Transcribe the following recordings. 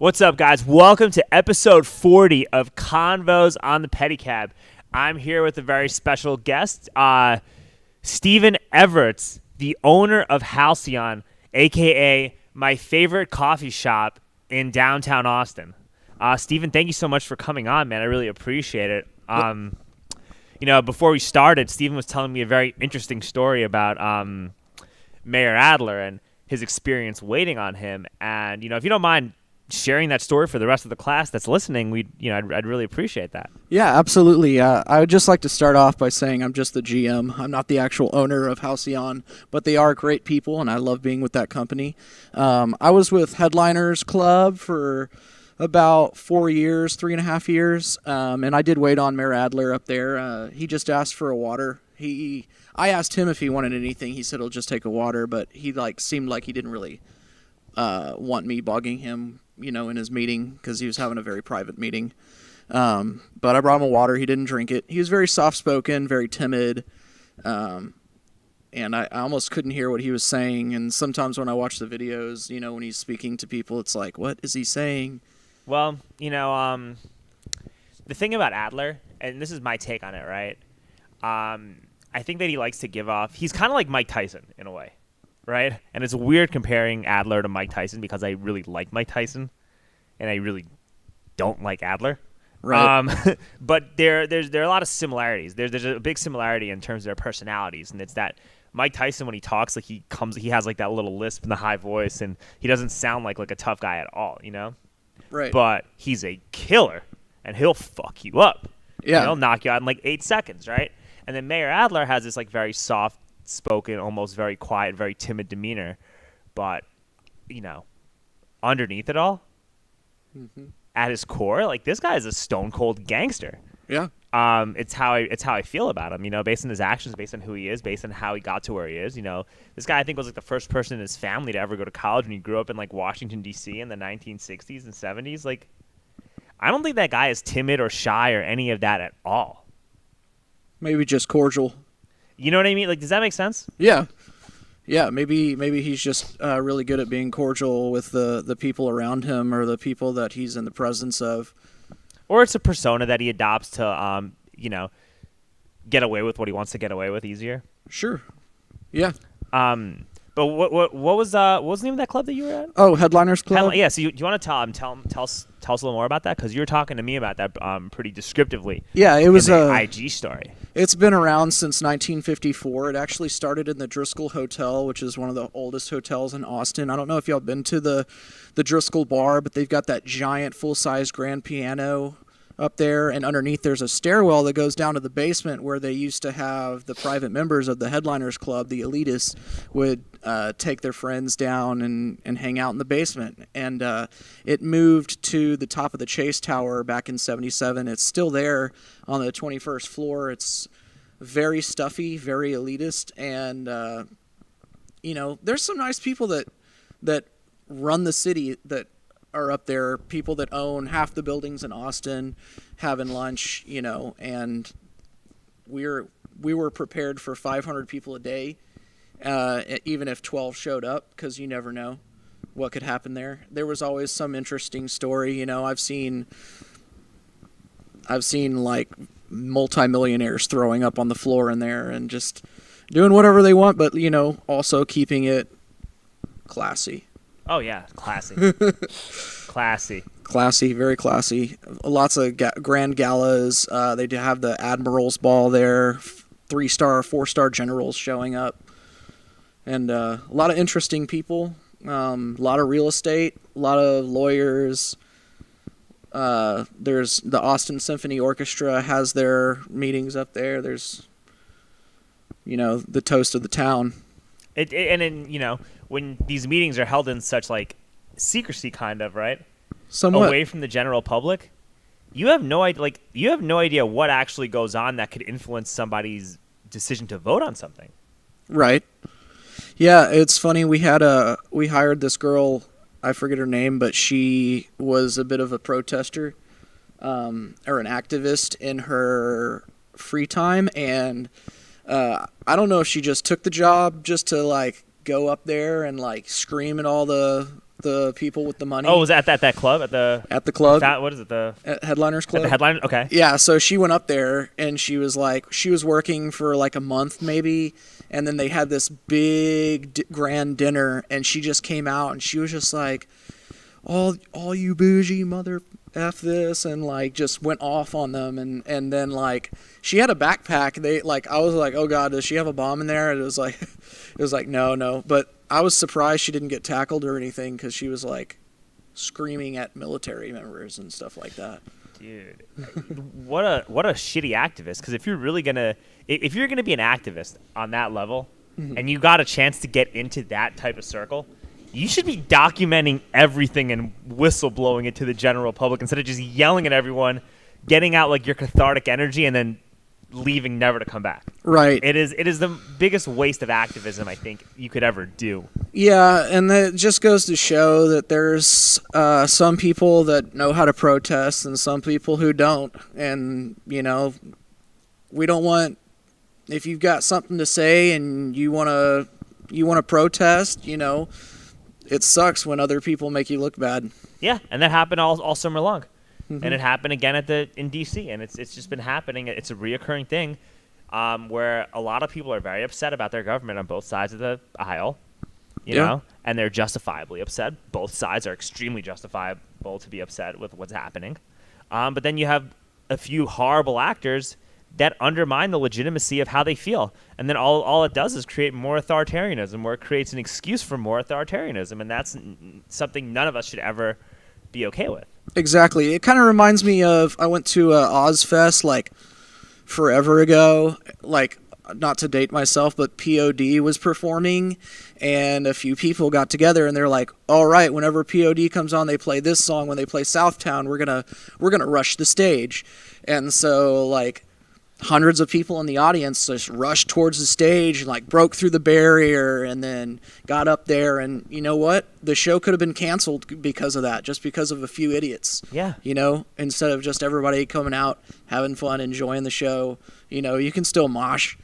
What's up, guys? Welcome to episode 40 of Convos on the Pedicab. I'm here with a very special guest, Stephen Everts, the owner of Halcyon, a.k.a. my favorite coffee shop in downtown Austin. Stephen, thank you so much for coming on, man. I really appreciate it. Before we started, Stephen was telling me a very interesting story about Mayor Adler and his experience waiting on him. And, if you don't mind sharing that story for the rest of the class that's listening, I'd really appreciate that. Yeah, absolutely. I would just like to start off by saying I'm just the GM. I'm not the actual owner of Halcyon, but they are great people, and I love being with that company. I was with Headliners Club for about 4 years, 3.5 years, and I did wait on Mayor Adler up there. He just asked for a water. I asked him if he wanted anything. He said he'll just take a water, but he seemed like he didn't really want me bugging him, in his meeting, because he was having a very private meeting. But I brought him a water. He didn't drink it. He was very soft-spoken, very timid, and I almost couldn't hear what he was saying. And sometimes when I watch the videos, when he's speaking to people, it's like, what is he saying? Well, the thing about Adler, and this is my take on it, right? I think that he likes to give off – he's kind of like Mike Tyson in a way. Right? And it's weird comparing Adler to Mike Tyson because I really like Mike Tyson and I really don't like Adler. Right. But there are a lot of similarities. There's a big similarity in terms of their personalities, and it's that Mike Tyson, when he talks, like he has like that little lisp and the high voice, and he doesn't sound like a tough guy at all, Right. But he's a killer, and he'll fuck you up. Yeah. He'll knock you out in like 8 seconds, right? And then Mayor Adler has this like very soft spoken, almost very quiet, very timid demeanor, but underneath it all, at his core, like this guy is a stone cold gangster. Yeah. It's how I feel about him. Based on his actions, based on who he is, based on how he got to where he is. This guy I think was like the first person in his family to ever go to college when he grew up in like Washington D.C. in the 1960s and 70s. Like, I don't think that guy is timid or shy or any of that at all. Maybe just cordial. You know what I mean? Like, does that make sense? Yeah. Yeah, maybe he's just really good at being cordial with the people around him or the people that he's in the presence of. Or it's a persona that he adopts to, get away with what he wants to get away with easier. Sure. Yeah. But what was the name of that club that you were at? Oh, Headliners Club? Yeah, so you want to tell us a little more about that? Because you were talking to me about that pretty descriptively. Yeah, it was an IG story. It's been around since 1954. It actually started in the Driscoll Hotel, which is one of the oldest hotels in Austin. I don't know if y'all been to the Driscoll bar, but they've got that giant full-size grand piano up there, and underneath there's a stairwell that goes down to the basement where they used to have the private members of the Headliners Club, the elitists, would take their friends down and hang out in the basement. And it moved to the top of the Chase Tower back in 77. It's still there on the 21st floor. It's very stuffy, very elitist, and there's some nice people that run the city that are up there, people that own half the buildings in Austin, having lunch, and we were prepared for 500 people a day, even if 12 showed up, because you never know what could happen there. There was always some interesting story. I've seen like multimillionaires throwing up on the floor in there and just doing whatever they want, but also keeping it classy. Oh, yeah, classy. Classy, very classy. Lots of grand galas. They do have the Admiral's Ball there, 3-star, 4-star generals showing up. And a lot of interesting people, a lot of real estate, a lot of lawyers. There's the Austin Symphony Orchestra has their meetings up there. There's, the toast of the town. When these meetings are held in such like secrecy, kind of, right? Somewhat away from the general public, you have no idea. Like, you have no idea what actually goes on that could influence somebody's decision to vote on something. Right. Yeah, it's funny. We hired this girl. I forget her name, but she was a bit of a protester, or an activist in her free time, and I don't know if she just took the job just to like go up there and like scream at all the the people with the money. Oh, was that at that club at the club? What is it? The At Headliners Club. At the Headliner. Okay. Yeah, so she went up there and she was working for like a month maybe, and then they had this big grand dinner, and she just came out and she was just like, all you bougie mother F this, and like just went off on them, and then like she had a backpack. I was like, oh god, does she have a bomb in there? And it was like no, but I was surprised she didn't get tackled or anything, because she was like screaming at military members and stuff like that. Dude, what a shitty activist. Because if you're gonna be an activist on that level, and you got a chance to get into that type of circle, you should be documenting everything and whistleblowing it to the general public instead of just yelling at everyone, getting out like your cathartic energy, and then leaving never to come back. Right. It is the biggest waste of activism I think you could ever do. Yeah, and it just goes to show that there's some people that know how to protest and some people who don't. And, we don't want, if you've got something to say and you want to protest, it sucks when other people make you look bad. Yeah, and that happened all summer long. And it happened again in D.C., and it's just been happening. It's a reoccurring thing where a lot of people are very upset about their government on both sides of the aisle, you know, and they're justifiably upset. Both sides are extremely justifiable to be upset with what's happening. But then you have a few horrible actors that undermine the legitimacy of how they feel. And then all it does is create more authoritarianism, or it creates an excuse for more authoritarianism, and that's something none of us should ever be okay with. Exactly. It kind of reminds me of, I went to Ozfest like forever ago, like not to date myself, but POD was performing, and a few people got together and they're like, all right, whenever POD comes on, they play this song. When they play Southtown, we're gonna rush the stage. And so like hundreds of people in the audience just rushed towards the stage and like broke through the barrier and then got up there, and you know what? The show could have been canceled because of that, just because of a few idiots. Yeah. Instead of just everybody coming out, having fun, enjoying the show, you can still mosh,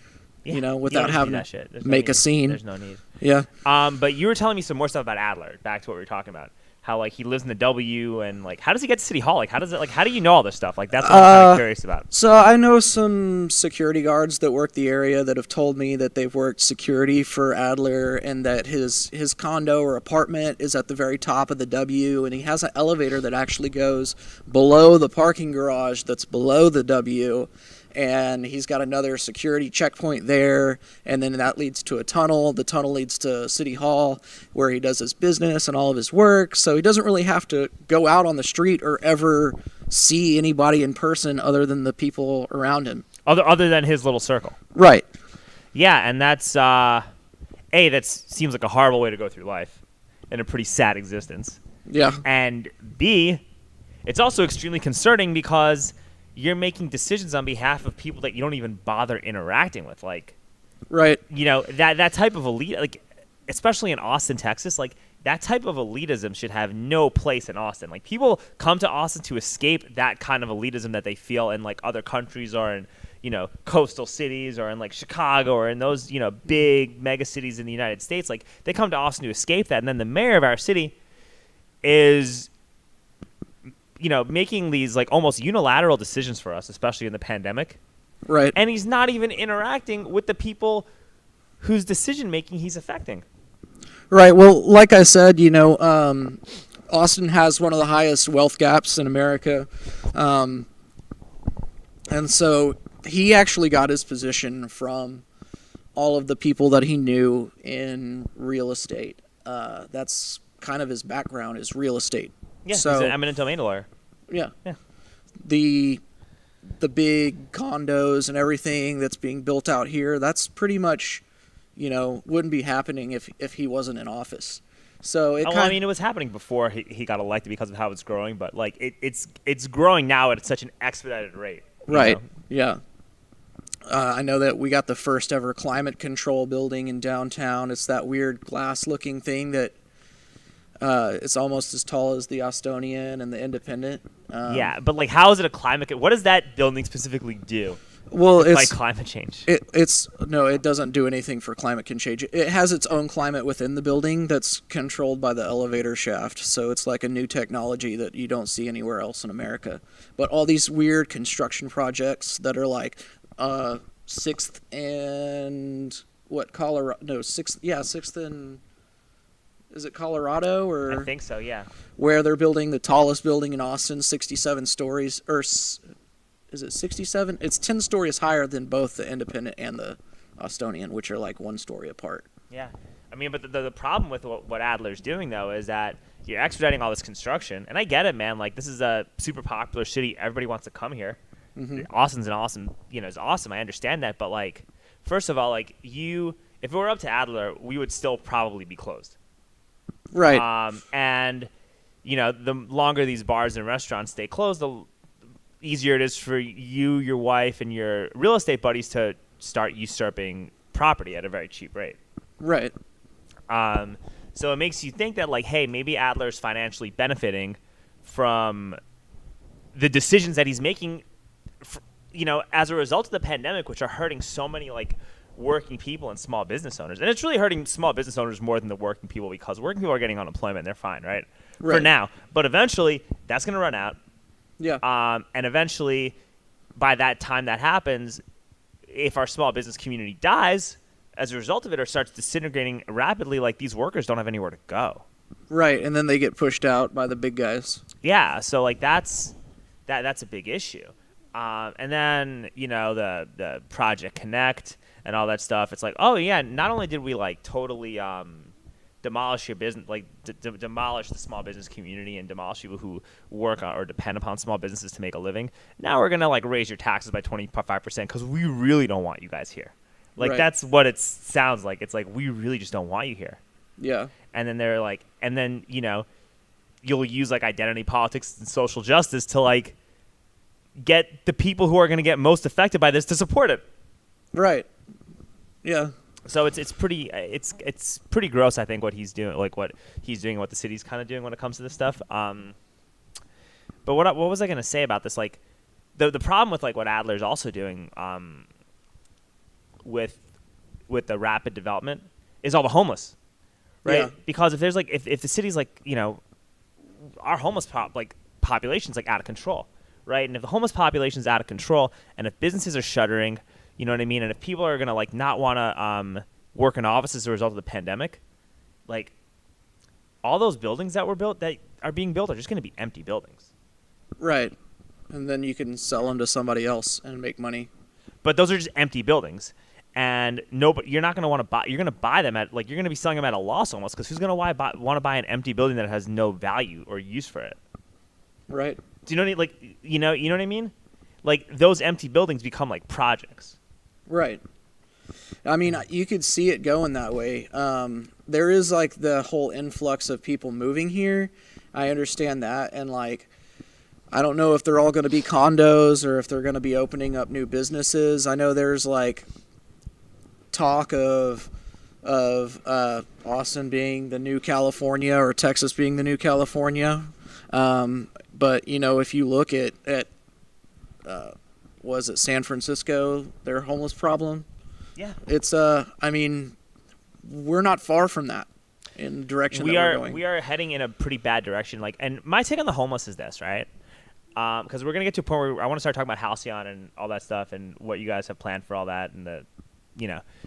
without having to make a scene. There's no need. Yeah. But you were telling me some more stuff about Adler, back to what we were talking about. How like he lives in the W, and like how does he get to City Hall? Like how do you know all this stuff? Like that's what I'm kind of curious about. So I know some security guards that work the area that have told me that they've worked security for Adler, and that his condo or apartment is at the very top of the W, and he has an elevator that actually goes below the parking garage that's below the W. And he's got another security checkpoint there, and then that leads to a tunnel. The tunnel leads to City Hall, where he does his business and all of his work, so he doesn't really have to go out on the street or ever see anybody in person other than the people around him. Other than his little circle. Right. Yeah, and that's, A, that seems like a horrible way to go through life and a pretty sad existence. Yeah. And B, it's also extremely concerning because you're making decisions on behalf of people that you don't even bother interacting with. Like, right. That type of elite, like, especially in Austin, Texas, like, that type of elitism should have no place in Austin. Like, people come to Austin to escape that kind of elitism that they feel in, like, other countries or in, coastal cities or in, like, Chicago or in those, big mega cities in the United States. Like, they come to Austin to escape that. And then the mayor of our city is making these like almost unilateral decisions for us, especially in the pandemic. Right. And he's not even interacting with the people whose decision making he's affecting. Right. Well, like I said, Austin has one of the highest wealth gaps in America. And so he actually got his position from all of the people that he knew in real estate. That's kind of his background, is real estate. Yeah, so, he's an eminent domain lawyer. Yeah. The big condos and everything that's being built out here, that's pretty much, wouldn't be happening if he wasn't in office. So it it was happening before he got elected because of how it's growing, but like it's growing now at such an expedited rate. Right. Yeah. I know that we got the first ever climate control building in downtown. It's that weird glass-looking thing that it's almost as tall as the Austonian and the Independent. Yeah, but like, how is it a climate? What does that building specifically do? Well, to fight it's climate change. it doesn't do anything for climate change. It has its own climate within the building that's controlled by the elevator shaft. So it's like a new technology that you don't see anywhere else in America. But all these weird construction projects that are like sixth and what Colorado? No, sixth and is it Colorado or I think so. Yeah. where they're building the tallest building in Austin, 67 stories or. Is it 67? It's 10 stories higher than both the Independent and the Austonian, which are like 1 story apart. Yeah. I mean, but the problem with what Adler's doing, though, is that you're expediting all this construction. And I get it, man. Like, this is a super popular city. Everybody wants to come here. Mm-hmm. Austin's an awesome, it's awesome. I understand that. But, like, first of all, like, if it were up to Adler, we would still probably be closed. Right. And, the longer these bars and restaurants stay closed, the easier it is for you, your wife, and your real estate buddies to start usurping property at a very cheap rate. Right. So it makes you think that, like, hey, maybe Adler's financially benefiting from the decisions that he's making, as a result of the pandemic, which are hurting so many, like, working people and small business owners. And it's really hurting small business owners more than the working people, because working people are getting unemployment. They're fine, right? For now. But eventually, that's going to run out. Yeah. And eventually, by that time that happens, if our small business community dies as a result of it or starts disintegrating rapidly, like, these workers don't have anywhere to go. Right. And then they get pushed out by the big guys. Yeah. So, like, that's a big issue. And then, the Project Connect and all that stuff. It's like, oh, yeah, not only did we, like, totally demolish your business, like demolish the small business community and demolish people who work on or depend upon small businesses to make a living. Now we're going to, like, raise your taxes by 25% because we really don't want you guys here. Like, That's what it sounds like. It's like, we really just don't want you here. Yeah. And then they're like, you'll use, like, identity politics and social justice to, like, get the people who are going to get most affected by this to support it. Right. Yeah. So it's pretty gross, I think, what he's doing, like what he's doing, and what the city's kind of doing when it comes to this stuff. But what was I going to say about this? Like, the problem with, like, what Adler's also doing with the rapid development is all the homeless, right? Yeah. Because if there's, like, if the city's, like, our homeless population's, like, out of control, right? And if the homeless population's out of control, and if businesses are shuttering, you know what I mean? And if people are going to, like, not want to work in offices as a result of the pandemic, like, all those buildings that are being built are just going to be empty buildings. Right. And then you can sell them to somebody else and make money. But those are just empty buildings. And you're not going to want to buy. You're going to buy them at, like, you're going to be selling them at a loss almost, because who's going to want to buy an empty building that has no value or use for it? Right. Do you know what I mean? Like, you know what I mean? Like, those empty buildings become, like, projects. Right. I mean, you could see it going that way. There is, like, the whole influx of people moving here. I understand that. And, like, I don't know if they're all going to be condos or if they're going to be opening up new businesses. I know there's, like, talk of Austin being the new California or Texas being the new California. But, if you look at was it San Francisco, their homeless problem? Yeah. It's I mean, we're not far from that in the direction that we're going. We are heading in a pretty bad direction. Like, and my take on the homeless is this, right? Because we're gonna get to a point where I want to start talking about Halcyon and all that stuff and what you guys have planned for all that and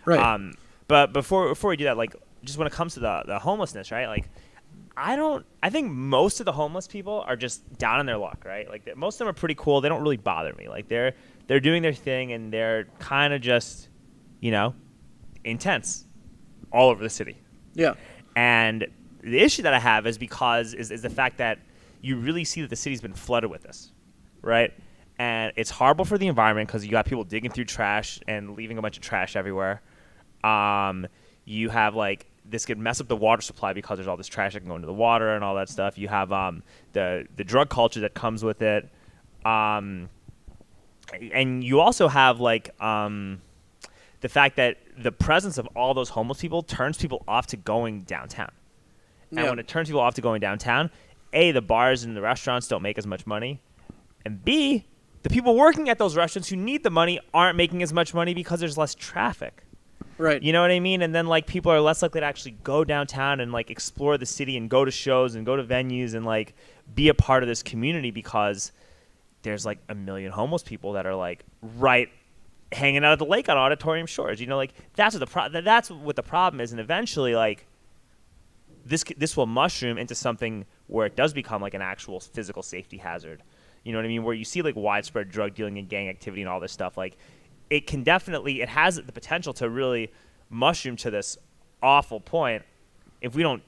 Right. But before we do that, like, just when it comes to the homelessness, right? Like, I think most of the homeless people are just down on their luck, right? Like, most of them are pretty cool. They don't really bother me. Like, they're doing their thing, and they're kind of just, intense all over the city. Yeah. And the issue that I have is the fact that you really see that the city's been flooded with this, right? And it's horrible for the environment because you got people digging through trash and leaving a bunch of trash everywhere. You have, like, this could mess up the water supply because there's all this trash that can go into the water and all that stuff. You have the drug culture that comes with it. And you also have, like, the fact that the presence of all those homeless people turns people off to going downtown. And when it turns people off to going downtown, A, the bars and the restaurants don't make as much money. And B, the people working at those restaurants who need the money aren't making as much money because there's less traffic. Right. You know what I mean? And then like people are less likely to actually go downtown and like explore the city and go to shows and go to venues and like be a part of this community because there's like a million homeless people that are like right hanging out at the lake on Auditorium Shores. You know, like that's what the problem is. And eventually like this will mushroom into something where it does become like an actual physical safety hazard. You know what I mean? Where you see like widespread drug dealing and gang activity and all this stuff. Like it has the potential to really mushroom to this awful point if we don't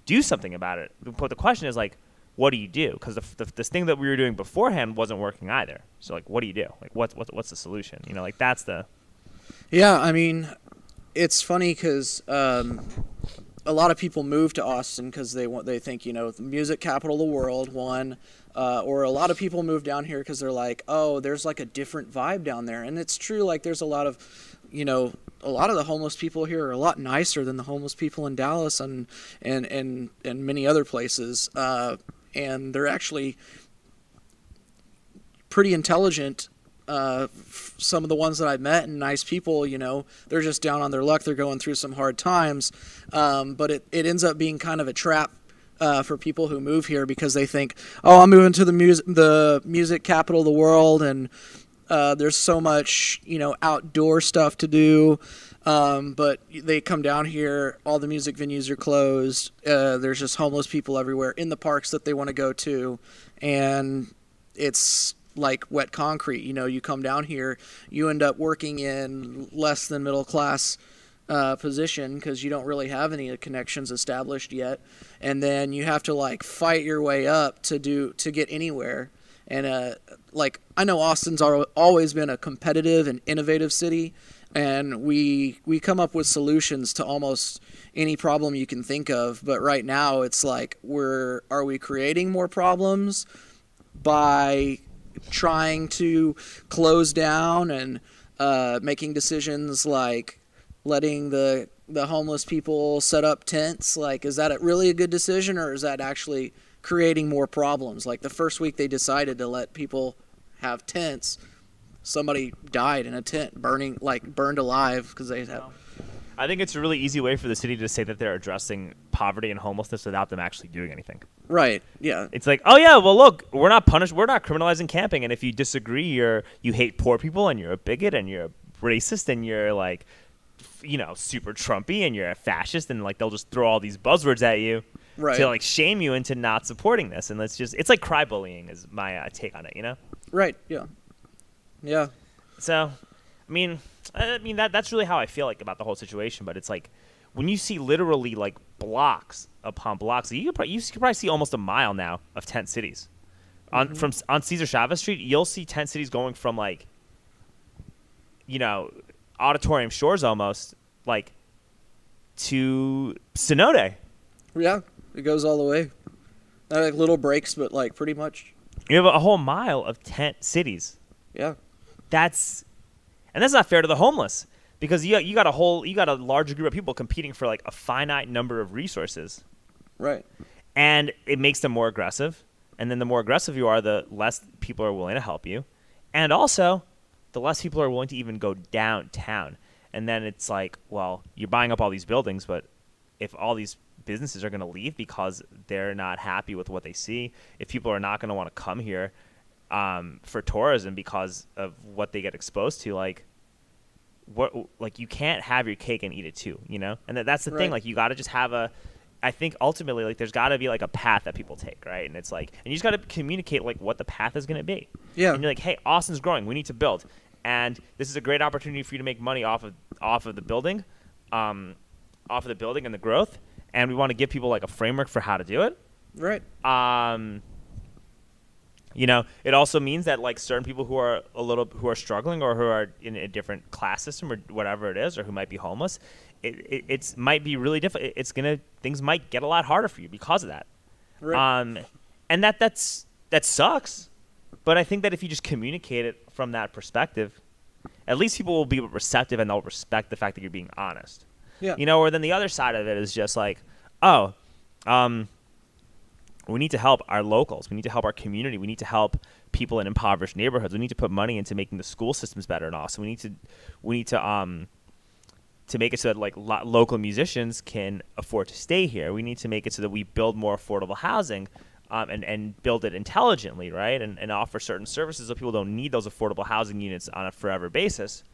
do something about it. But the question is like, what do you do? Because this thing that we were doing beforehand wasn't working either. So like, what do you do? Like, what's the solution? You know, like that's the. Yeah, I mean, it's funny because a lot of people move to Austin because they think, you know, the music capital of the world, or a lot of people move down here because they're like, oh, there's like a different vibe down there. And it's true, like there's a lot of, you know, a lot of the homeless people here are a lot nicer than the homeless people in Dallas and many other places. And they're actually pretty intelligent. Some of the ones that I've met and nice people, you know, they're just down on their luck. They're going through some hard times. But it ends up being kind of a trap for people who move here because they think, oh, I'm moving to the music capital of the world, and there's so much, you know, outdoor stuff to do. But they come down here, all the music venues are closed. There's just homeless people everywhere in the parks that they want to go to. And it's like wet concrete. You know, you come down here, you end up working in less than middle class position because you don't really have any connections established yet. And then you have to like fight your way up to get anywhere. And like I know Austin's always been a competitive and innovative city, and we come up with solutions to almost any problem you can think of. But right now it's like are we creating more problems by trying to close down and making decisions like letting the homeless people set up tents? Like, is that really a good decision, or is that actually creating more problems? Like the first week they decided to let people have tents, somebody died in a tent, burned alive because they had. I think it's a really easy way for the city to say that they're addressing poverty and homelessness without them actually doing anything. Right. Yeah. It's like, oh yeah, well look, we're not criminalizing camping, and if you disagree, you hate poor people and you're a bigot and you're a racist and you're like, you know, super Trumpy and you're a fascist, and like they'll just throw all these buzzwords at you. Right. To like shame you into not supporting this. And it's like cry bullying is my take on it, you know? Right. Yeah. Yeah. So, I mean that's really how I feel like about the whole situation. But it's like when you see literally like blocks upon blocks, you could probably see almost a mile now of tent cities. Mm-hmm. On Cesar Chavez Street, you'll see tent cities going from like, you know, Auditorium Shores almost like to Sonode. Yeah. It goes all the way. Not like little breaks, but like pretty much. You have a whole mile of tent cities. Yeah. That's not fair to the homeless because you got a larger group of people competing for like a finite number of resources. Right. And it makes them more aggressive. And then the more aggressive you are, the less people are willing to help you. And also, the less people are willing to even go downtown. And then it's like, well, you're buying up all these buildings, but if all these businesses are going to leave because they're not happy with what they see, if people are not going to want to come here for tourism because of what they get exposed to, like you can't have your cake and eat it too, you know? And that's the thing, like you got to just have I think ultimately like there's got to be like a path that people take, right? And it's like, and you just got to communicate like what the path is going to be. Yeah. And you're like, hey, Austin's growing, we need to build, and this is a great opportunity for you to make money off of the building, and the growth. And we want to give people like a framework for how to do it. Right. You know, it also means that like certain people who are struggling or who are in a different class system or whatever it is, or who might be homeless, it might be really difficult. Things might get a lot harder for you because of that. Right. And that sucks. But I think that if you just communicate it from that perspective, at least people will be receptive and they'll respect the fact that you're being honest. Yeah. You know, or then the other side of it is just like, oh, we need to help our locals. We need to help our community. We need to help people in impoverished neighborhoods. We need to put money into making the school systems better and all. So we need to make it so that like local musicians can afford to stay here. We need to make it so that we build more affordable housing, and build it intelligently, right? And offer certain services so people don't need those affordable housing units on a forever basis.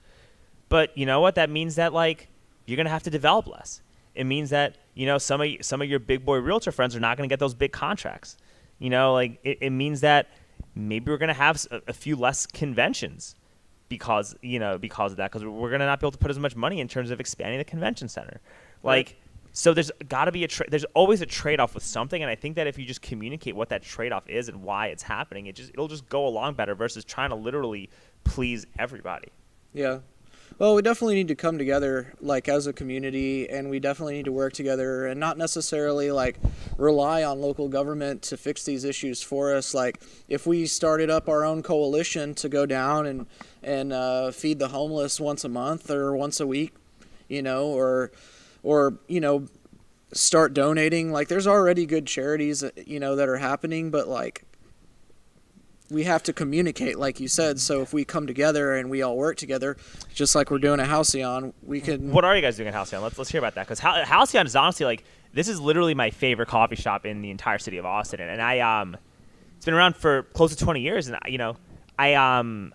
But you know what? That means that like you're gonna have to develop less. It means that some of your big boy realtor friends are not gonna get those big contracts. Like it means that maybe we're gonna have a few less conventions because of that, because we're gonna not be able to put as much money in terms of expanding the convention center. Like, so there's got to be there's always a trade-off with something, and I think that if you just communicate what that trade-off is and why it's happening, it'll just go along better versus trying to literally please everybody. Yeah. Well, we definitely need to come together like as a community, and we definitely need to work together and not necessarily like rely on local government to fix these issues for us. Like if we started up our own coalition to go down and feed the homeless once a month or once a week, or start donating. Like there's already good charities, that are happening, but like we have to communicate, like you said. So if we come together and we all work together, just like we're doing at Halcyon, we can. What are you guys doing at Halcyon? Let's hear about that, because Halcyon is honestly like this is literally my favorite coffee shop in the entire city of Austin, and I it's been around for close to 20 years, and I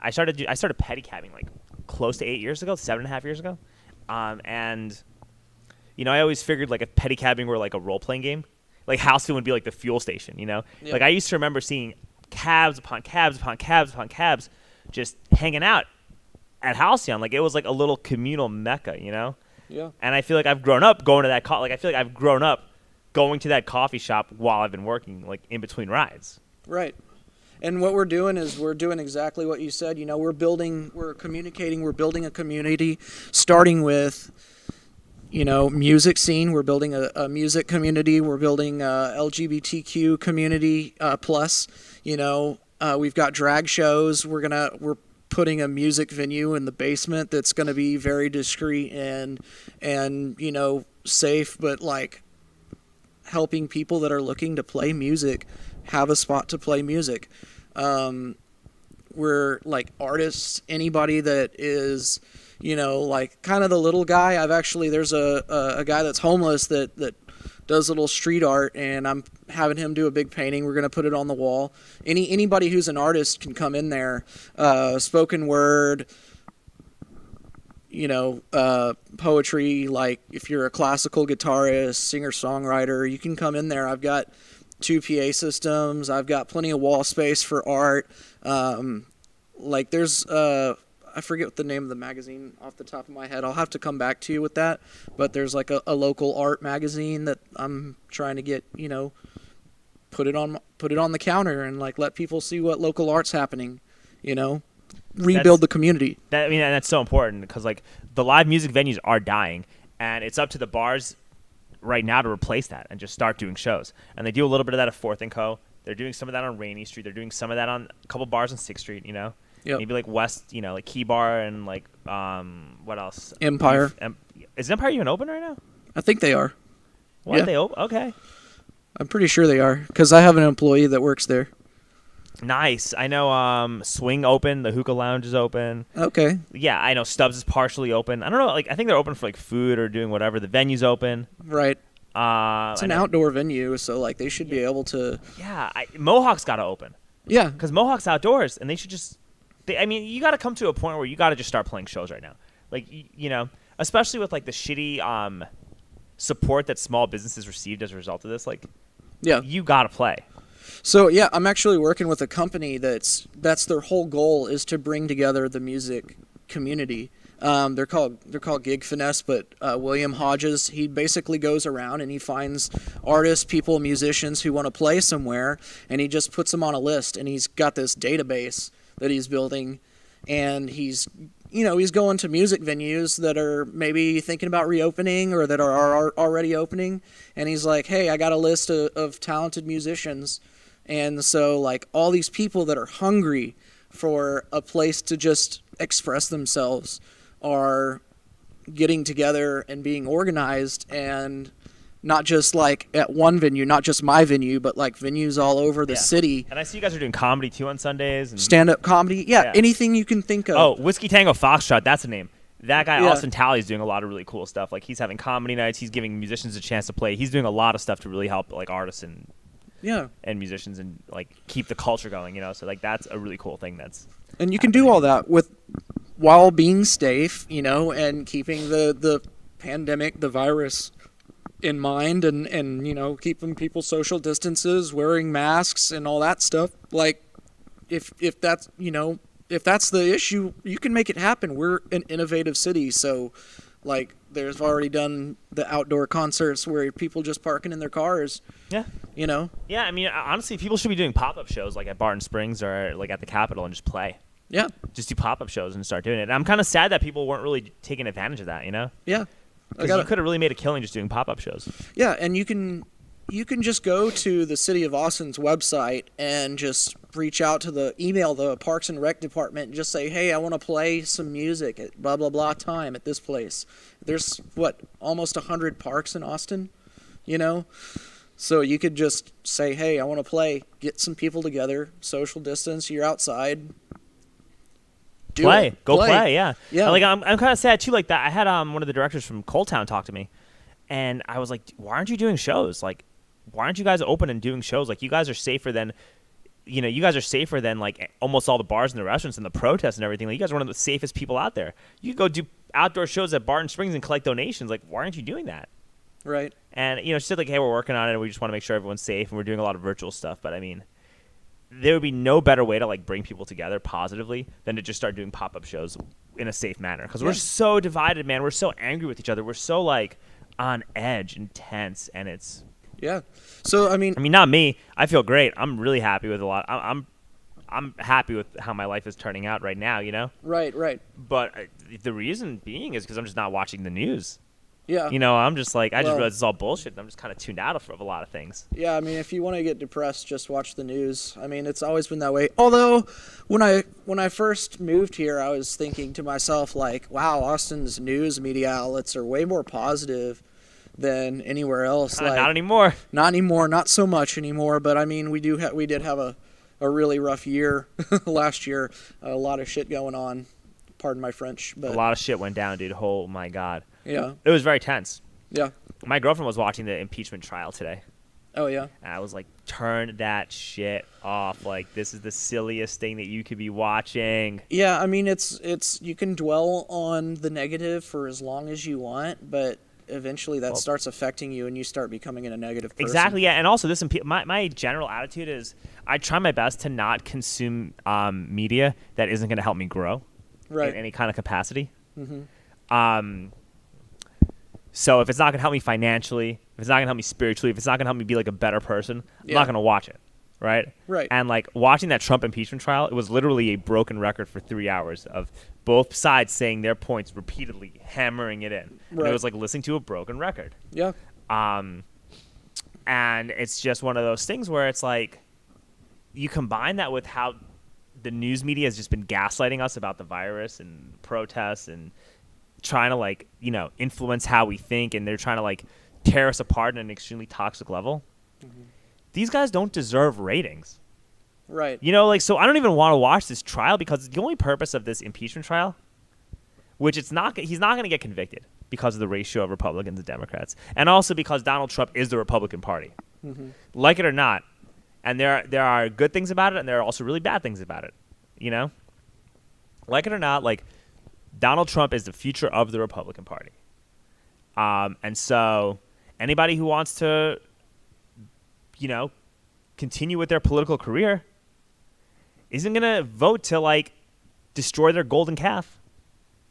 started pedicabbing like close to 8 years ago, 7.5 years ago, and I always figured like if pedicabbing were like a role playing game, like Halcyon would be like the fuel station, Yep. Like I used to remember seeing cabs upon cabs upon cabs upon cabs just hanging out at Halcyon. Like it was like a little communal mecca, Yeah. And I feel like I've grown up going to that I feel like I've grown up going to that coffee shop while I've been working, like in between rides. Right. And what we're doing is we're doing exactly what you said. We're communicating, we're building a community, starting with music scene. We're building a music community. We're building a LGBTQ community plus. We've got drag shows. We're putting a music venue in the basement that's going to be very discreet and safe, but like helping people that are looking to play music have a spot to play music. We're like artists, anybody that is like kind of the little guy. There's a guy that's homeless that does little street art, and I'm having him do a big painting. We're going to put it on the wall. Anybody who's an artist can come in there. Spoken word, poetry, like if you're a classical guitarist, singer-songwriter, you can come in there. I've got 2 PA systems. I've got plenty of wall space for art. Like there's I forget what the name of the magazine off the top of my head. I'll have to come back to you with that. But there's like a local art magazine that I'm trying to get, put it on the counter and like let people see what local art's happening, rebuild the community. And that's so important, because like the live music venues are dying, and it's up to the bars right now to replace that and just start doing shows. And they do a little bit of that at 4th and Co. They're doing some of that on Rainy Street. They're doing some of that on a couple bars on 6th Street, Yep. Maybe like West, like Key Bar and like what else? Empire. Is Empire even open right now? I think they are. What? Yeah. They open? Okay. I'm pretty sure they are, because I have an employee that works there. Nice. I know Swing open, the hookah lounge is open. Okay. Yeah, I know Stubbs is partially open. I don't know, like I think they're open for like food or doing whatever. The venue's open. Right. It's an outdoor venue, so like they should be able to. Yeah, Mohawk's got to open. Yeah. Because Mohawk's outdoors, and they should just. You got to come to a point where you got to just start playing shows right now. Like, especially with like the shitty support that small businesses received as a result of this. Like, yeah, you got to play. So yeah, I'm actually working with a company that's their whole goal is to bring together the music community. They're called Gig Finesse, but William Hodges, he basically goes around and he finds artists, people, musicians who want to play somewhere, and he just puts them on a list, and he's got this database that he's building, and he's going to music venues that are maybe thinking about reopening or that are already opening, and he's like, hey, I got a list of talented musicians, and so like all these people that are hungry for a place to just express themselves are getting together and being organized and not just like at one venue, not just my venue, but like venues all over the city. And I see you guys are doing comedy too on Sundays. And Stand-up comedy, anything you can think of. Oh, Whiskey Tango Foxtrot, that's the name. That guy, Yeah. Austin Talley, is doing a lot of really cool stuff. Like, he's having comedy nights. He's giving musicians a chance to play. He's doing a lot of stuff to really help, like, artists and musicians and, like, keep the culture going, you know? So, like, that's a really cool thing that's And you can do all that while being safe, you know, and keeping the pandemic, the virus in mind, and you know, keeping people social distances, wearing masks and all that stuff. Like, if that's, you know, if that's the issue, you can make it happen. We're an innovative city, so like there's already done the outdoor concerts where people just parking in their cars. Yeah. You know? Yeah, I mean, honestly, people should be doing pop-up shows like at Barton Springs or like at the Capitol and just play. Yeah. Just do pop-up shows and start doing it. And I'm kind of sad that people weren't really taking advantage of that, you know? Yeah. Because you could have really made a killing just doing pop-up shows. Yeah, and you can just go to the City of Austin's website and just reach out to email the Parks and Rec department and just say, hey, I want to play some music at blah, blah, blah time at this place. There's, almost 100 parks in Austin, you know? So you could just say, hey, I want to play, get some people together, social distance, you're outside. Go play, yeah. Like, I'm kind of sad, too, like that. I had one of the directors from Coal Town talk to me, and I was like, why aren't you doing shows? Like, why aren't you guys open and doing shows? Like, you guys are safer than, like, almost all the bars and the restaurants and the protests and everything. Like, you guys are one of the safest people out there. You could go do outdoor shows at Barton Springs and collect donations. Like, why aren't you doing that? Right. And, you know, she said, like, hey, we're working on it, and we just want to make sure everyone's safe, and we're doing a lot of virtual stuff. But, I mean, there would be no better way to, like, bring people together positively than to just start doing pop-up shows in a safe manner. Because we're so divided, man. We're so angry with each other. We're so, like, on edge and tense, and it's... Yeah. So, I mean, not me. I feel great. I'm really happy with a lot. I'm happy with how my life is turning out right now, you know? Right. But the reason being is because I'm just not watching the news. Yeah. You know, I'm just like, I just realize it's all bullshit, and I'm just kind of tuned out of a lot of things. Yeah, I mean, if you want to get depressed, just watch the news. I mean, it's always been that way. Although, when I first moved here, I was thinking to myself, like, wow, Austin's news media outlets are way more positive than anywhere else. Like, Not anymore. Not anymore. Not so much anymore. But I mean, we did have a really rough year last year. A lot of shit going on. Pardon my French. But a lot of shit went down, dude. Oh my god. Yeah. It was very tense. Yeah. My girlfriend was watching the impeachment trial today. Oh yeah. And I was like, turn that shit off. Like, this is the silliest thing that you could be watching. Yeah, I mean, it's you can dwell on the negative for as long as you want, but eventually that starts affecting you and you start becoming a negative person. Exactly, yeah. And also, my general attitude is I try my best to not consume media that isn't going to help me grow in any kind of capacity. Mm-hmm. So if it's not going to help me financially, if it's not going to help me spiritually, if it's not going to help me be like a better person, I'm not going to watch it, right? Right. And like watching that Trump impeachment trial, it was literally a broken record for 3 hours of both sides saying their points repeatedly, hammering it in. Right. And it was like listening to a broken record. Yeah. And it's just one of those things where it's like you combine that with how the news media has just been gaslighting us about the virus and protests and trying to, like, you know, influence how we think, and they're trying to, like, tear us apart in an extremely toxic level. Mm-hmm. These guys don't deserve ratings. Right. You know, like, so I don't even want to watch this trial because the only purpose of this impeachment trial, which he's not going to get convicted because of the ratio of Republicans and Democrats, and also because Donald Trump is the Republican Party. Mm-hmm. Like it or not, and there are good things about it, and there are also really bad things about it, you know? Like it or not, like, Donald Trump is the future of the Republican Party. And so anybody who wants to, you know, continue with their political career isn't going to vote to, like, destroy their golden calf.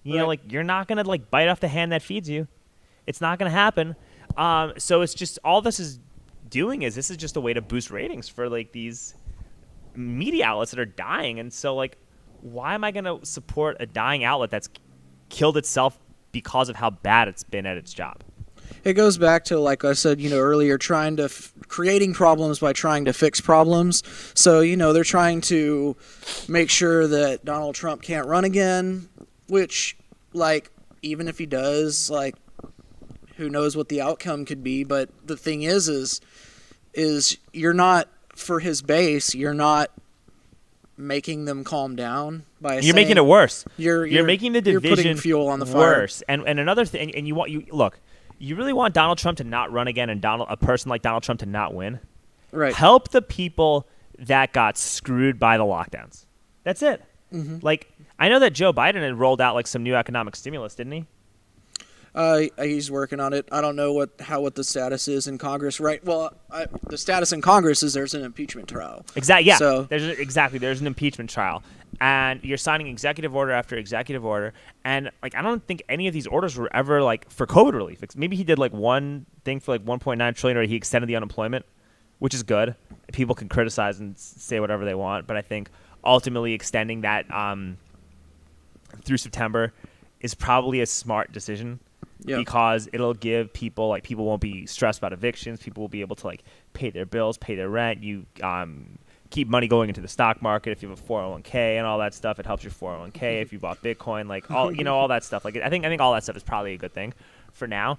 You know, like, you're not going to, like, bite off the hand that feeds you. It's not going to happen. So it's just all this is doing is this is just a way to boost ratings for, like, these media outlets that are dying. And so, like, why am I going to support a dying outlet that's killed itself because of how bad it's been at its job? It goes back to, like I said, you know, earlier, trying to creating problems by trying to fix problems. So, you know, they're trying to make sure that Donald Trump can't run again, which, like, even if he does, like, Who knows what the outcome could be? But the thing is you're not, for his base, you're not making them calm down by You're making it worse. You're making the division you're putting fuel on the fire. worse. And another thing, and you really want Donald Trump to not run again, and a person like Donald Trump to not win. Right. Help the people that got screwed by the lockdowns. That's it. Mm-hmm. Like, I know that Joe Biden had rolled out like some new economic stimulus, didn't he? He's working on it. I don't know what the status is in Congress. Right. Well, the status in Congress is there's an impeachment trial. Exactly. Yeah. So, there's an impeachment trial, and you're signing executive order after executive order, and like I don't think any of these orders were ever like for COVID relief. Maybe he did like one thing for like 1.9 trillion, or he extended the unemployment, which is good. People can criticize and say whatever they want, but I think ultimately extending that through September is probably a smart decision. Yep. Because it'll give people people won't be stressed about evictions. People will be able to like pay their bills, pay their rent. You keep money going into the stock market if you have a 401k and all that stuff. It helps your 401k if you bought Bitcoin, like all all that stuff. Like I think all that stuff is probably a good thing for now.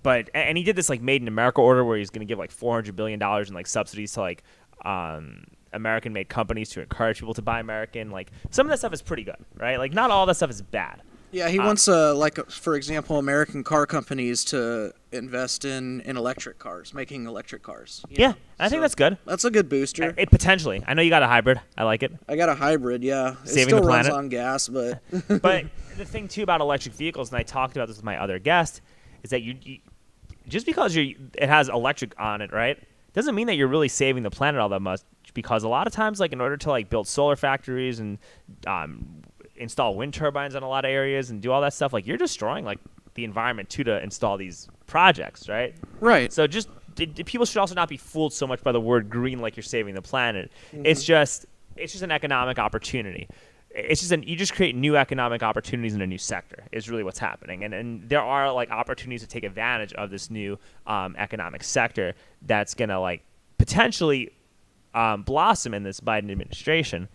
But he did this like Made in America order where he's going to give like $400 billion in like subsidies to like American-made companies to encourage people to buy American. Like some of that stuff is pretty good, right? Like not all that stuff is bad. Yeah, he wants, for example, American car companies to invest in electric cars, making electric cars. Yeah, I think that's good. That's a good booster. Potentially. I know you got a hybrid. I like it. I got a hybrid, yeah. Saving it still the planet. runs on gas, but... But the thing, too, about electric vehicles, and I talked about this with my other guest, is that you just because it has electric on it, right, doesn't mean that you're really saving the planet all that much, because a lot of times, like, in order to, like, build solar factories and install wind turbines in a lot of areas and do all that stuff, like you're destroying like the environment too to install these projects, right? Right. So just people should also not be fooled so much by the word green like you're saving the planet. Mm-hmm. It's just an economic opportunity. You just create new economic opportunities in a new sector is really what's happening. And there are like opportunities to take advantage of this new economic sector that's going to like potentially blossom in this Biden administration.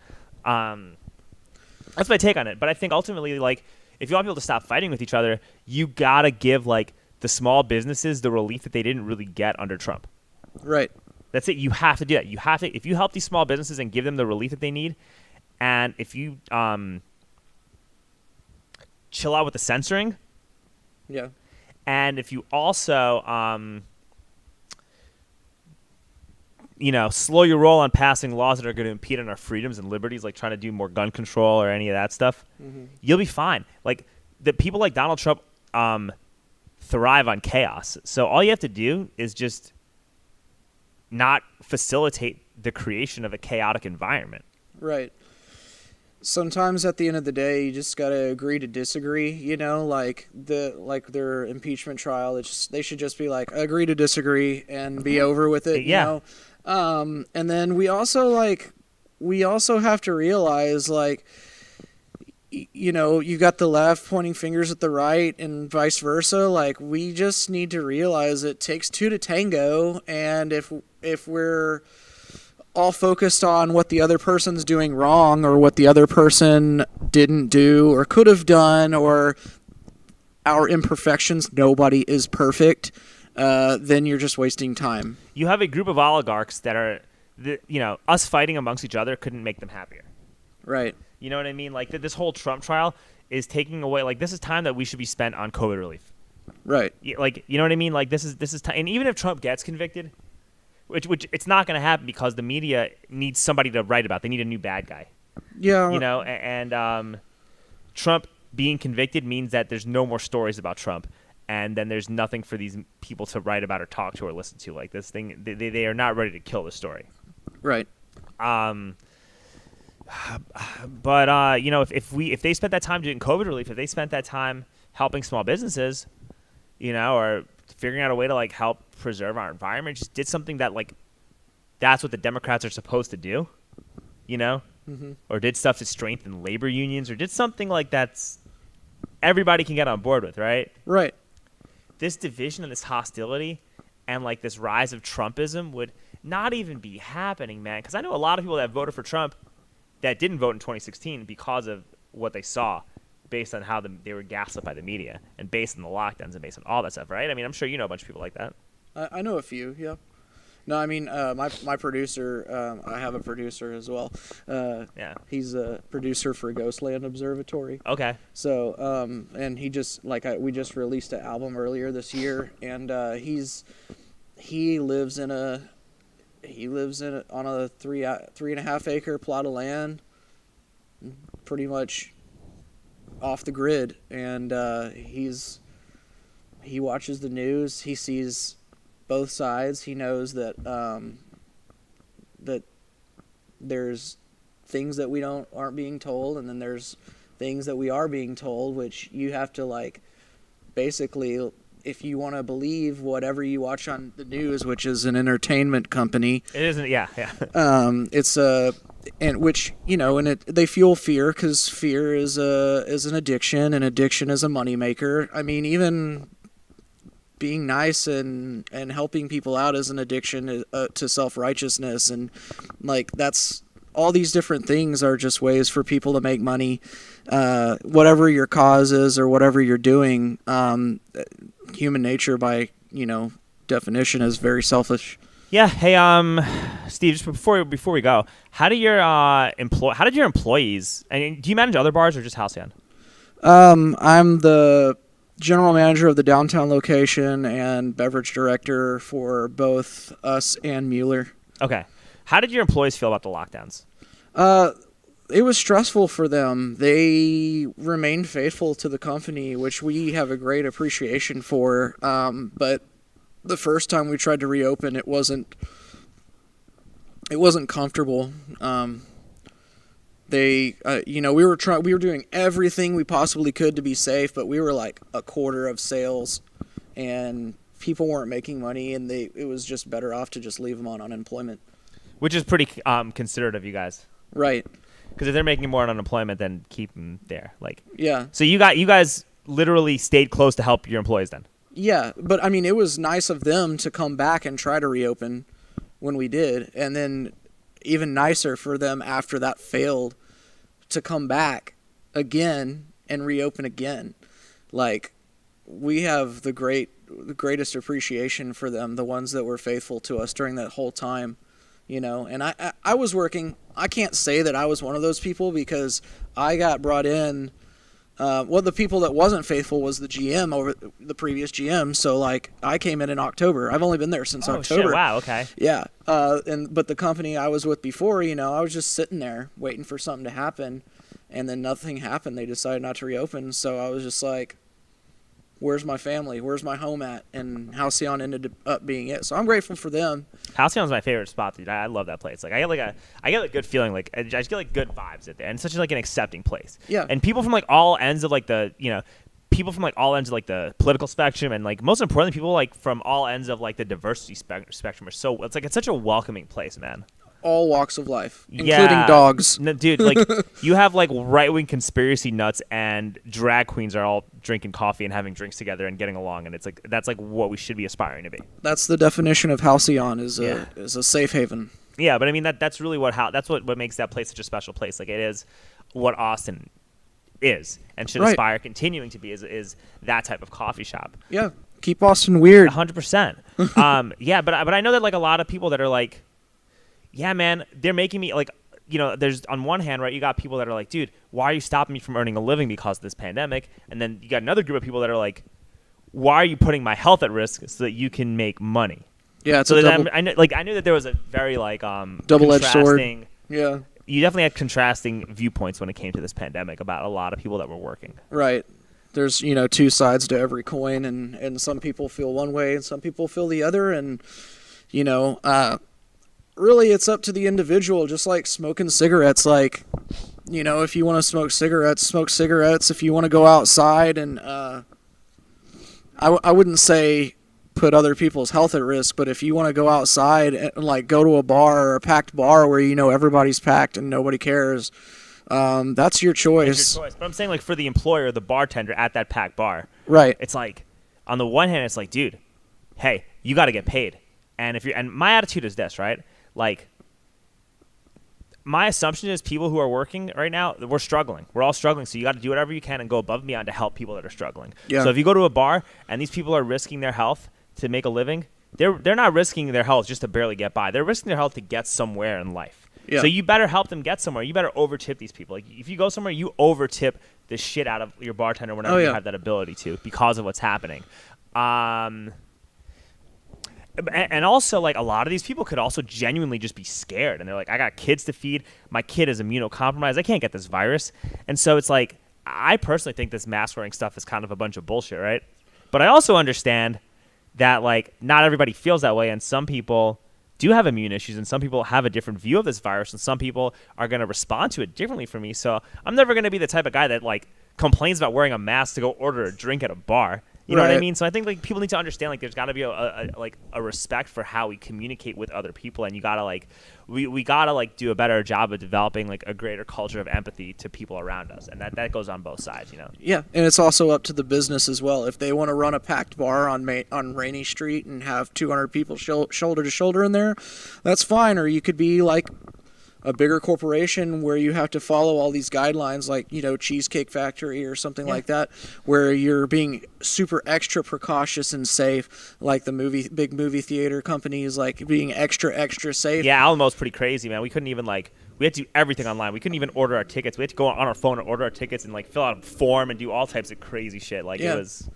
That's my take on it. But I think ultimately, like, if you want people to stop fighting with each other, you got to give, like, the small businesses the relief that they didn't really get under Trump. Right. That's it. You have to do that. You have to, if you help these small businesses and give them the relief that they need, and if you chill out with the censoring. Yeah. And if you also, slow your roll on passing laws that are going to impede on our freedoms and liberties, like trying to do more gun control or any of that stuff, you'll be fine. Like, the people like Donald Trump thrive on chaos. So all you have to do is just not facilitate the creation of a chaotic environment. Right. Sometimes at the end of the day, you just got to agree to disagree, like their impeachment trial. They should just be like, agree to disagree and be over with it, yeah. you know? And then we also have to realize, like, you got the left pointing fingers at the right and vice versa. Like, we just need to realize it takes two to tango. And if we're all focused on what the other person's doing wrong or what the other person didn't do or could have done or our imperfections, nobody is perfect, then you're just wasting time. You have a group of oligarchs that are, us fighting amongst each other couldn't make them happier. Right. You know what I mean? Like, this whole Trump trial is taking away, like, this is time that we should be spent on COVID relief. Right. Like, you know what I mean? Like, this is time. And even if Trump gets convicted, which it's not going to happen because the media needs somebody to write about. They need a new bad guy. Yeah. And Trump being convicted means that there's no more stories about Trump. And then there's nothing for these people to write about or talk to or listen to. Like, this thing, they are not ready to kill the story. Right. But if they spent that time doing COVID relief, if they spent that time helping small businesses, or figuring out a way to like help preserve our environment, just did something that like that's what the Democrats are supposed to do, or did stuff to strengthen labor unions, or did something like that's everybody can get on board with, right? Right. This division and this hostility and like this rise of Trumpism would not even be happening, man. Because I know a lot of people that voted for Trump that didn't vote in 2016 because of what they saw based on how they were gaslit by the media and based on the lockdowns and based on all that stuff, right? I mean, I'm sure you know a bunch of people like that. I know a few, yeah. No, I mean, my producer, I have a producer as well. Yeah. He's a producer for Ghostland Observatory. Okay. So, and he just, we just released an album earlier this year, and he lives on a 3.5 acre plot of land, pretty much off the grid, and he watches the news. He sees both sides. He knows that that there's things that we aren't being told, and then there's things that we are being told, which you have to basically, if you want to believe whatever you watch on the news, which is an entertainment company. It isn't. Yeah. It's and which and they fuel fear, because fear is an addiction, and addiction is a moneymaker. I mean, even being nice and helping people out is an addiction to self-righteousness, and that's all these different things are just ways for people to make money. Whatever your cause is or whatever you're doing, human nature by definition is very selfish. Yeah. Hey, Steve, just before we go, how did your employees? And do you manage other bars or just Halcyon? I'm the general manager of the downtown location and beverage director for both us and Mueller. Okay. How did your employees feel about the lockdowns? It was stressful for them. They remained faithful to the company, which we have a great appreciation for. But the first time we tried to reopen, it wasn't comfortable. We were doing everything we possibly could to be safe, but we were like a quarter of sales, and people weren't making money, and it was just better off to just leave them on unemployment. Which is pretty considerate of you guys, right? Because if they're making more on unemployment, then keep them there. Yeah. So you guys literally stayed close to help your employees then. Yeah, but I mean, it was nice of them to come back and try to reopen when we did, and then even nicer for them after that failed to come back again and reopen again. We have the greatest appreciation for them, the ones that were faithful to us during that whole time, and I was working. I can't say that I was one of those people, because I got brought in. The people that wasn't faithful was the GM over the previous GM. So I came in October. I've only been there since October. Shit, wow, okay. Yeah. But the company I was with before, I was just sitting there waiting for something to happen, and then nothing happened. They decided not to reopen. So I was just like, where's my family? Where's my home at? And Halcyon ended up being it. So I'm grateful for them. Halcyon's my favorite spot, dude. I love that place. I get a good feeling. I just get good vibes at there, and it's such an accepting place. Yeah. And people from all ends of people from all ends of the political spectrum, and most importantly, people from all ends of the diversity spectrum are so. It's such a welcoming place, man. All walks of life, including dogs. No, dude, you have right-wing conspiracy nuts and drag queens are all drinking coffee and having drinks together and getting along, and that's what we should be aspiring to be. That's the definition of Halcyon is a safe haven. Yeah, but I mean that's really that's what makes that place such a special place. It is what Austin is and should aspire continuing to be is that type of coffee shop. Yeah, keep Austin weird. 100%. Yeah, but I know that a lot of people that are yeah, man, they're making me there's on one hand, right, you got people that are dude, why are you stopping me from earning a living because of this pandemic? And then you got another group of people that are why are you putting my health at risk so that you can make money? Yeah, it's so a double, I knew that there was a very double-edged sword. Yeah. You definitely had contrasting viewpoints when it came to this pandemic about a lot of people that were working. Right. There's, two sides to every coin, and some people feel one way and some people feel the other, and really, it's up to the individual, just like smoking cigarettes. If you want to smoke cigarettes, smoke cigarettes. If you want to go outside and, I wouldn't say put other people's health at risk, but if you want to go outside and go to a bar or a packed bar where everybody's packed and nobody cares, that's your choice. It's your choice. But I'm saying for the employer, the bartender at that packed bar, right? It's on the one hand, it's dude, hey, you got to get paid, and my attitude is this, right? my assumption is people who are working right now, we're struggling. We're all struggling. So you got to do whatever you can and go above and beyond to help people that are struggling. Yeah. So if you go to a bar and these people are risking their health to make a living, they're not risking their health just to barely get by. They're risking their health to get somewhere in life. Yeah. So you better help them get somewhere. You better overtip these people. Like if you go somewhere, you overtip the shit out of your bartender whenever you have that ability to because of what's happening. And also, like, a lot of these people could also genuinely just be scared. And they're like, I got kids to feed. My kid is immunocompromised. I can't get this virus. And so it's like, I personally think this mask wearing stuff is kind of a bunch of bullshit, right? But I also understand that, like, not everybody feels that way. And some people do have immune issues. And some people have a different view of this virus. And some people are going to respond to it differently from me. So I'm never going to be the type of guy that, like, complains about wearing a mask to go order a drink at a bar. You know what I mean? So I think like people need to understand like there's got to be a respect for how we communicate with other people, and you gotta like we gotta like do a better job of developing like a greater culture of empathy to people around us, and that goes on both sides, you know. Yeah, and it's also up to the business as well. If they want to run a packed bar on Rainy Street and have 200 people shoulder to shoulder in there, that's fine. Or you could be like a bigger corporation where you have to follow all these guidelines, like, you know, Cheesecake Factory or something like that, where you're being super extra precautious and safe, like the big movie theater companies, like being extra safe. Yeah, Alamo's pretty crazy, man. We couldn't even we had to do everything online. We couldn't even order our tickets. We had to go on our phone and order our tickets and like fill out a form and do all types of crazy shit. Like it was.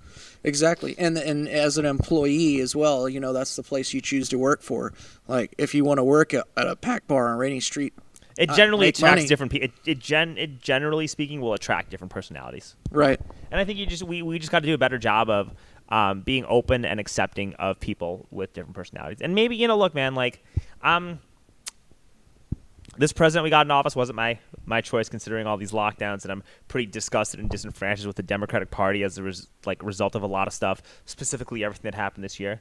Exactly. And as an employee as well, you know, that's the place you choose to work for. Like, if you want to work at a pack bar on Rainy Street, it generally attracts different people. It generally speaking will attract different personalities. Right. And I think we just got to do a better job of being open and accepting of people with different personalities. And maybe, you know, look, man, like this president we got in office wasn't my choice, considering all these lockdowns, and I'm pretty disgusted and disenfranchised with the Democratic Party as a result of a lot of stuff, specifically everything that happened this year.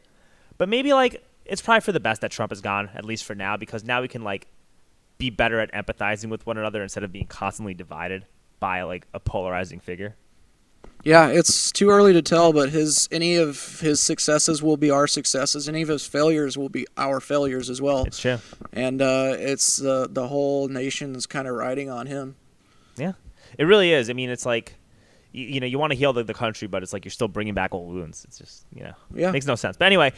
But maybe like it's probably for the best that Trump is gone, at least for now, because now we can like be better at empathizing with one another instead of being constantly divided by like a polarizing figure. Yeah, it's too early to tell, but any of his successes will be our successes. Any of his failures will be our failures as well. It's true. And it's the whole nation's kind of riding on him. Yeah, it really is. I mean, it's like, you know, you want to heal the country, but it's like you're still bringing back old wounds. It's just, you know, makes no sense. But anyway,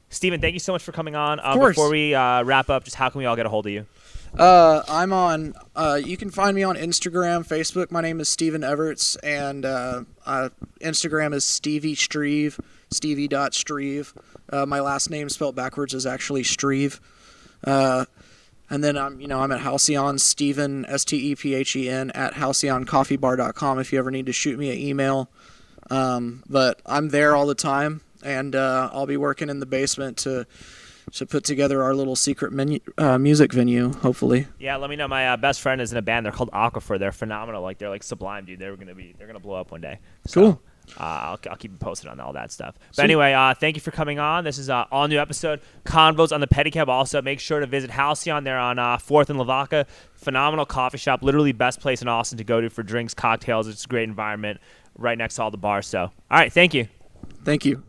Steven, thank you so much for coming on. Of course. Before we wrap up, just how can we all get a hold of you? I'm on, you can find me on Instagram, Facebook. My name is Steven Everts, and Instagram is Stevie Streve, Stevie.Streve. My last name spelled backwards is actually Streve. And then I'm at Halcyon, Steven, Stephen, at halcyoncoffeebar.com if you ever need to shoot me an email. But I'm there all the time, and I'll be working in the basement to put together our little secret music venue, hopefully. Yeah, let me know. My best friend is in a band. They're called Aquifer. They're phenomenal. Like they're like sublime, dude. They're gonna blow up one day. So, cool. I'll keep you posted on all that stuff. But anyway, thank you for coming on. This is all new episode Convos on the Pedicab. Also, make sure to visit Halcyon. They're on 4th and Lavaca. Phenomenal coffee shop. Literally best place in Austin to go to for drinks, cocktails. It's a great environment right next to all the bars. So, all right, thank you. Thank you.